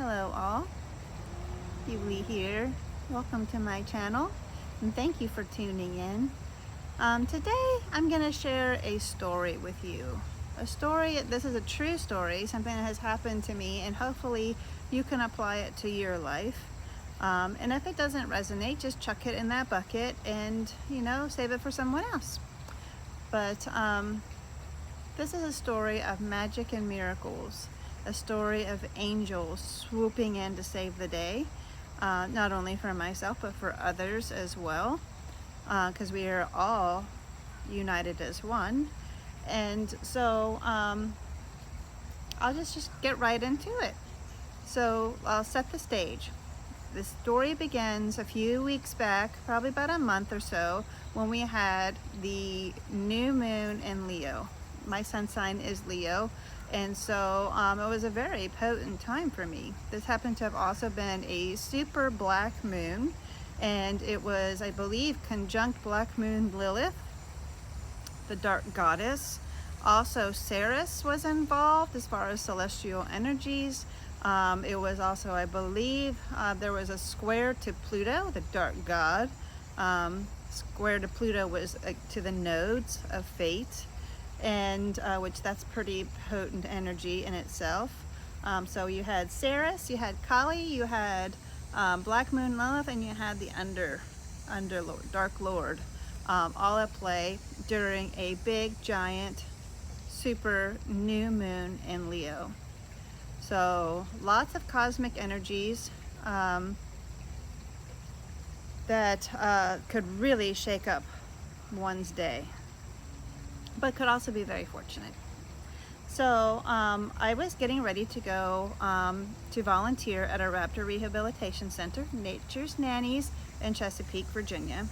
Hello all, Julie here. Welcome to my channel and thank you for tuning in. Today I'm going to share a story with you. This is a true story, something that has happened to me, and hopefully you can apply it to your life. And if it doesn't resonate, just chuck it in that bucket and, save it for someone else. But this is a story of magic and miracles. A story of angels swooping in to save the day, not only for myself but for others as well, because we are all united as one. And so I'll just get right into it. So I'll set the stage. The story begins a few weeks back, probably about a month or so, when we had the new moon in Leo. My sun sign is Leo, and so it was a very potent time for me. This happened to have also been a super black moon, and it was, I believe, conjunct black moon Lilith, the dark goddess. Also Ceres was involved as far as celestial energies. It was also, I believe, there was a square to Pluto, the dark god. Square to Pluto was to the nodes of fate, and which that's pretty potent energy in itself. So you had Ceres, you had Kali, you had Black Moon Lilith, and you had the Underlord, Dark Lord, all at play during a big, giant, super new moon in Leo. So lots of cosmic energies that could really shake up one's day, but could also be very fortunate. So I was getting ready to go to volunteer at a raptor rehabilitation center, Nature's Nannies, in Chesapeake, Virginia.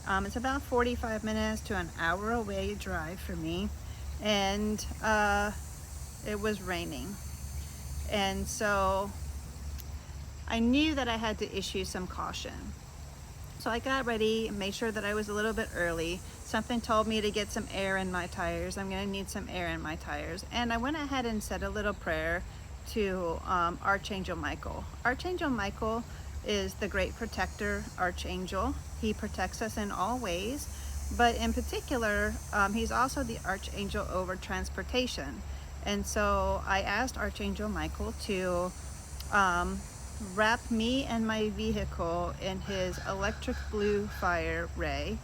It's about 45 minutes to an hour away drive for me, and it was raining. And so I knew that I had to issue some caution. So I got ready and made sure that I was a little bit early. Something told me to get some air in my tires. I'm gonna need some air in my tires. And I went ahead and said a little prayer to Archangel Michael. Archangel Michael is the great protector archangel. He protects us in all ways, but in particular, he's also the archangel over transportation. And so I asked Archangel Michael to wrap me and my vehicle in his electric blue fire ray,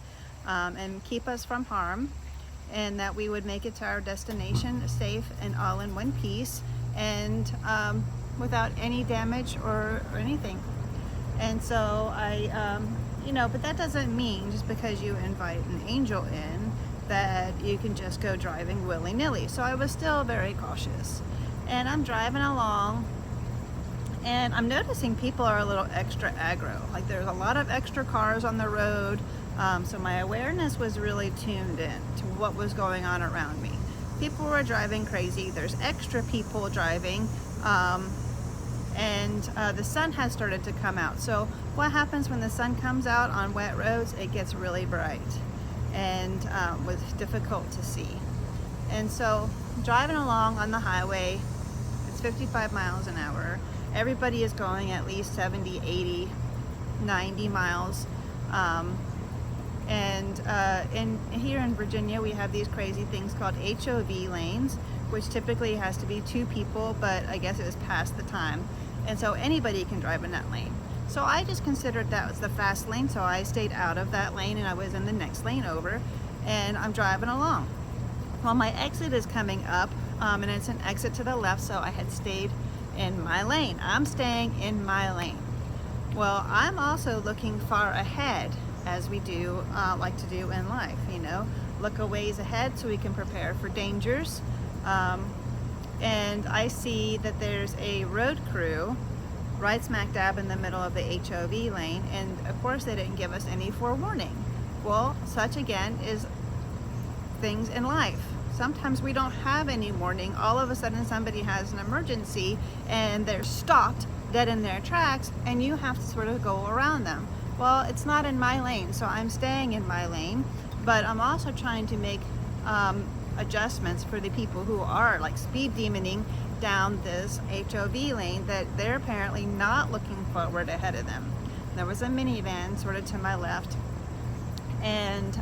and keep us from harm, and that we would make it to our destination safe and all in one piece, and without any damage or anything. And so I, but that doesn't mean just because you invite an angel in that you can just go driving willy-nilly. So I was still very cautious, and I'm driving along, and I'm noticing people are a little extra aggro. Like there's a lot of extra cars on the road. So my awareness was really tuned in to what was going on around me. People were driving crazy. There's extra people driving. And the sun has started to come out. So what happens when the sun comes out on wet roads? It gets really bright and was difficult to see. And so driving along on the highway, it's 55 miles an hour. Everybody is going at least 70, 80, 90 miles. Here in Virginia, we have these crazy things called HOV lanes, which typically has to be 2 people, but I guess it was past the time. And so anybody can drive in that lane. So I just considered that was the fast lane, so I stayed out of that lane and I was in the next lane over, and I'm driving along. Well, my exit is coming up, and it's an exit to the left, so I had stayed in my lane. I'm staying in my lane. Well, I'm also looking far ahead, as we do like to do in life, look a ways ahead so we can prepare for dangers. And I see that there's a road crew right smack dab in the middle of the HOV lane, and of course they didn't give us any forewarning. Well, such again is things in life. Sometimes we don't have any warning. All of a sudden somebody has an emergency and they're stopped dead in their tracks, and you have to sort of go around them. Well, it's not in my lane, so I'm staying in my lane, but I'm also trying to make adjustments for the people who are like speed demoning down this HOV lane, that they're apparently not looking forward ahead of them. There was a minivan sort of to my left, and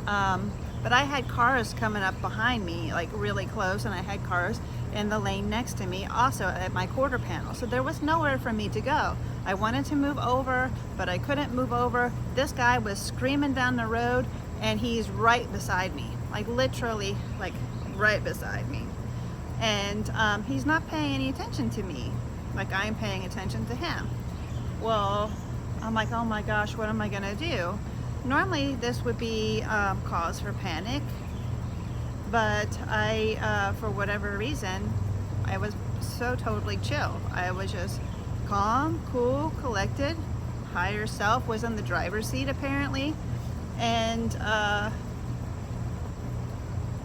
but I had cars coming up behind me like really close, and I had cars in the lane next to me also at my quarter panel, so there was nowhere for me to go. I wanted to move over, but I couldn't move over. This guy was screaming down the road, and he's right beside me, like literally like right beside me, and he's not paying any attention to me like I'm paying attention to him. Well, I'm like, oh my gosh, what am I gonna do? Normally this would be cause for panic, but I, for whatever reason, I was so totally chill. I was just calm, cool, collected. Higher self was in the driver's seat apparently, and I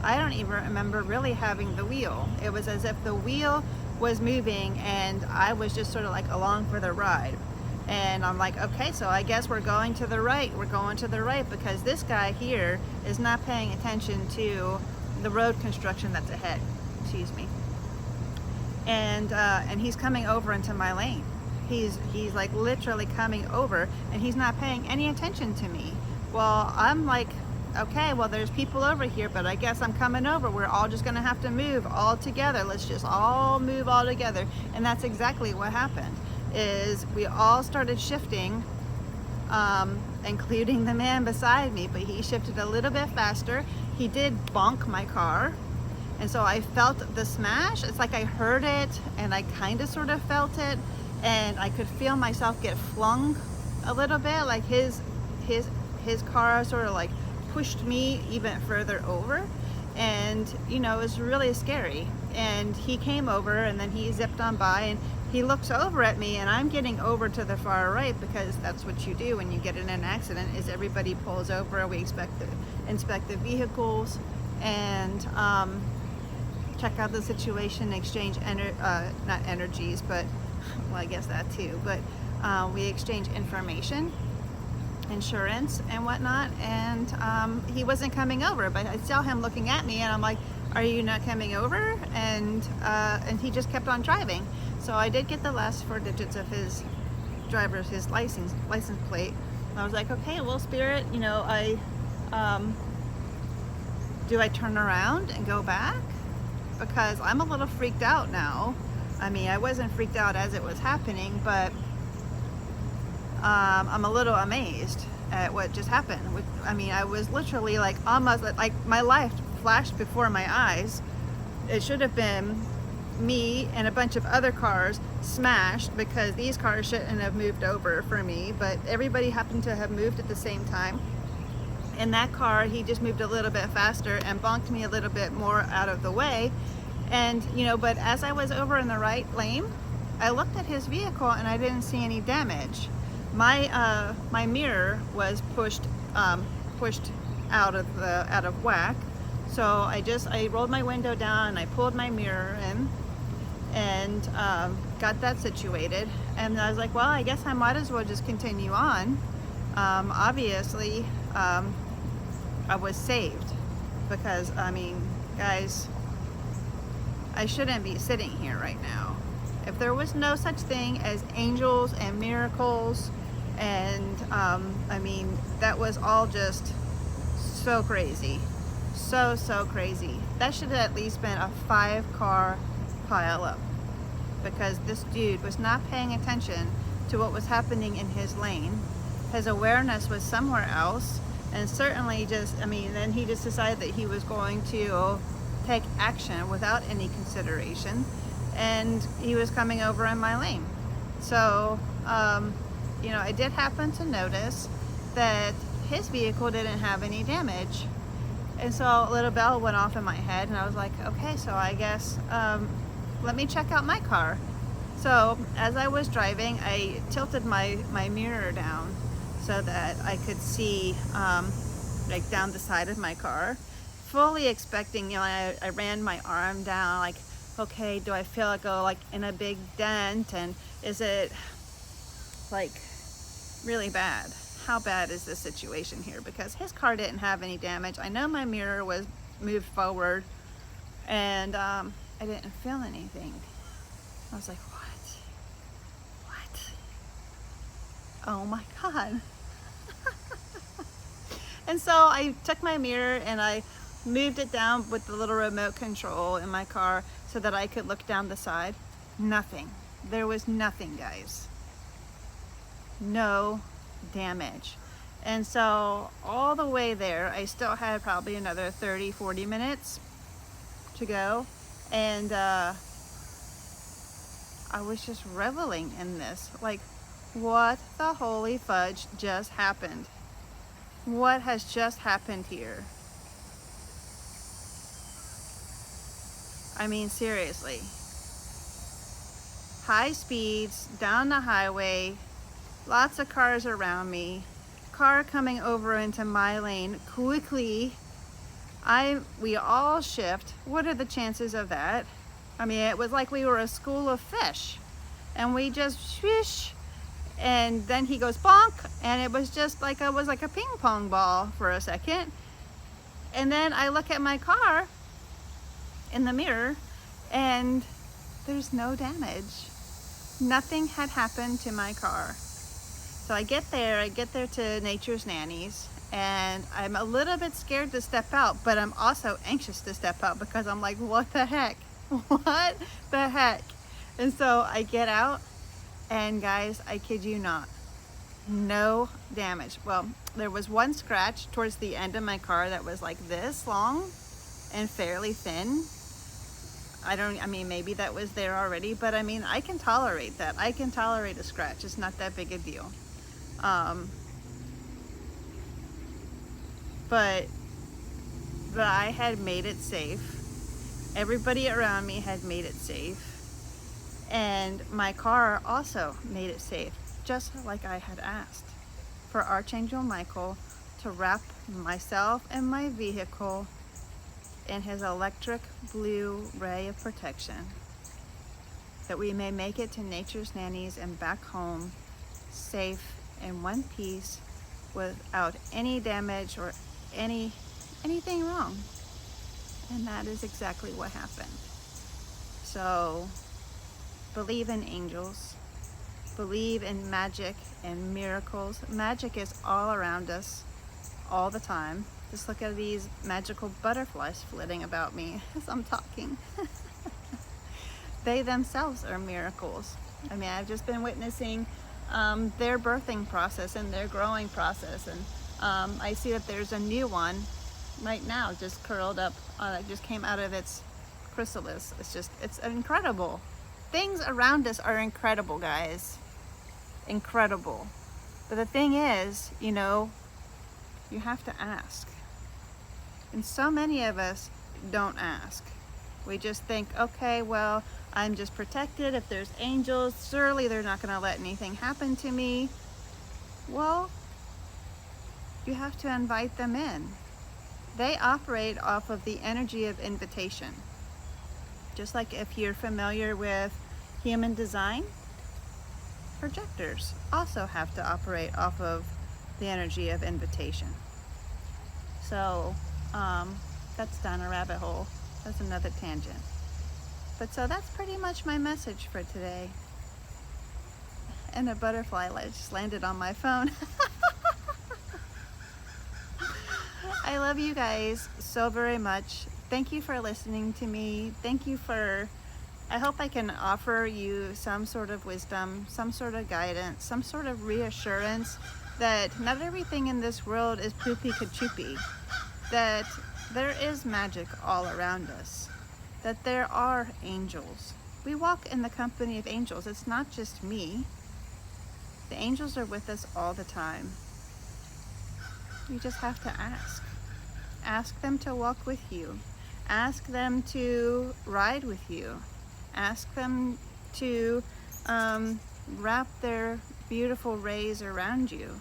don't even remember really having the wheel. It was as if the wheel was moving and I was just sort of like along for the ride. And I'm like, okay, so I guess we're going to the right. We're going to the right because this guy here is not paying attention to the road construction that's ahead. Excuse me. And he's coming over into my lane. He's like literally coming over, and he's not paying any attention to me. Well, I'm like, okay, well, there's people over here, but I guess I'm coming over. We're all just gonna have to move all together. Let's just all move all together. And that's exactly what happened. Is we all started shifting, including the man beside me, but he shifted a little bit faster. He did bonk my car, and so I felt the smash. It's like I heard it, and I kind of sort of felt it, and I could feel myself get flung a little bit, like his car sort of like pushed me even further over, and you know, it was really scary. And he came over, and then he zipped on by, and he looks over at me, and I'm getting over to the far right because that's what you do when you get in an accident, is everybody pulls over. We inspect the vehicles and check out the situation, exchange not energies, but well, I guess that too, but we exchange information, insurance and whatnot. And he wasn't coming over, but I saw him looking at me, and I'm like, are you not coming over? And he just kept on driving. So I did get the last 4 digits of his license plate. And I was like, okay, well, Spirit, you know, do I turn around and go back? Because I'm a little freaked out now. I mean, I wasn't freaked out as it was happening, but I'm a little amazed at what just happened. I mean, I was literally like almost like my life flashed before my eyes. It should have been me and a bunch of other cars smashed, because these cars shouldn't have moved over for me, but everybody happened to have moved at the same time. In that car, he just moved a little bit faster and bonked me a little bit more out of the way. And you know, but as I was over in the right lane, I looked at his vehicle and I didn't see any damage. My mirror was pushed out of whack. So I rolled my window down and I pulled my mirror in and got that situated. And I was like, well, I guess I might as well just continue on. Obviously, I was saved, because I mean, guys, I shouldn't be sitting here right now. If there was no such thing as angels and miracles, and I mean, that was all just so crazy. So crazy. That should have at least been a 5-car pile up, because this dude was not paying attention to what was happening in his lane. His awareness was somewhere else, and certainly just, I mean, then he just decided that he was going to take action without any consideration, and he was coming over in my lane. So you know, I did happen to notice that his vehicle didn't have any damage. And so a little bell went off in my head, and I was like, okay, so I guess let me check out my car. So as I was driving, I tilted my mirror down so that I could see like down the side of my car, fully expecting, you know, I ran my arm down, like, okay, do I feel like in a big dent, and is it like really bad? How bad is this situation here? Because his car didn't have any damage. I know my mirror was moved forward, and I didn't feel anything. I was like, what? Oh my God. And so I took my mirror and I moved it down with the little remote control in my car so that I could look down the side. Nothing. There was nothing, guys. No damage. And so all the way there, I still had probably another 30-40 minutes to go. And I was just reveling in this. Like, what the holy fudge just happened? What has just happened here? I mean, seriously. High speeds, down the highway, lots of cars around me, car coming over into my lane quickly. We all shift. What are the chances of that? I mean, it was like we were a school of fish, and we just swish, and then he goes bonk, and it was just like I was like a ping pong ball for a second. And then I look at my car in the mirror, and there's no damage. Nothing had happened to my car. So I get there to Nature's Nannies, and I'm a little bit scared to step out, but I'm also anxious to step out because I'm like, what the heck? What the heck? And so I get out, and guys, I kid you not, no damage. Well, there was one scratch towards the end of my car that was like this long and fairly thin. I mean, maybe that was there already, but I mean, I can tolerate that. I can tolerate a scratch. It's not that big a deal. But I had made it safe. Everybody around me had made it safe. And my car also made it safe, just like I had asked, for Archangel Michael to wrap myself and my vehicle in his electric blue ray of protection, that we may make it to Nature's Nannies and back home safe in one piece without any damage or anything wrong. And that is exactly what happened. So believe in angels, believe in magic and miracles. Magic is all around us all the time. Just look at these magical butterflies flitting about me as I'm talking. They themselves are miracles. I mean, I've just been witnessing their birthing process and their growing process, and I see that there's a new one right now just curled up, just came out of its chrysalis. It's incredible. Things around us are incredible, guys. Incredible. But the thing is, you know, you have to ask. And so many of us don't ask. We just think, okay, well, I'm just protected. If there's angels, surely they're not going to let anything happen to me. Well, you have to invite them in. They operate off of the energy of invitation. Just like if you're familiar with human design, projectors also have to operate off of the energy of invitation. So that's down a rabbit hole. That's another tangent. But so that's pretty much my message for today. And a butterfly just landed on my phone. I love you guys so very much. Thank you for listening to me. I hope I can offer you some sort of wisdom, some sort of guidance, some sort of reassurance that not everything in this world is poopy-ka-choopy, that there is magic all around us, that there are angels. We walk in the company of angels. It's not just me. The angels are with us all the time. You just have to ask. Ask them to walk with you. Ask them to ride with you. Ask them to wrap their beautiful rays around you.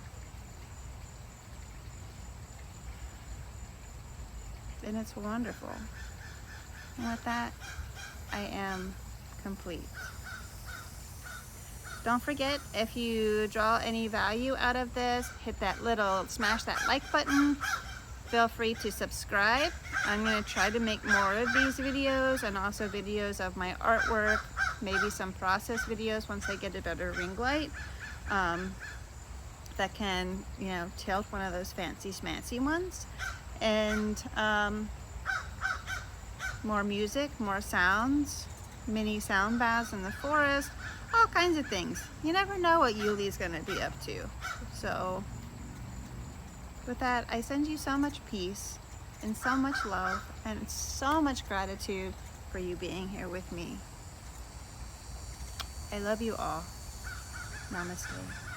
And it's wonderful. And with that, I am complete. Don't forget, if you draw any value out of this, smash that like button. feel free to subscribe. I'm going to try to make more of these videos, and also videos of my artwork, maybe some process videos once I get a better ring light that can, you know, tilt one of those fancy smancy ones. And more music, more sounds, mini sound baths in the forest, all kinds of things. You never know what Yuli's going to be up to. So with that, I send you so much peace and so much love and so much gratitude for you being here with me. I love you all. Namaste.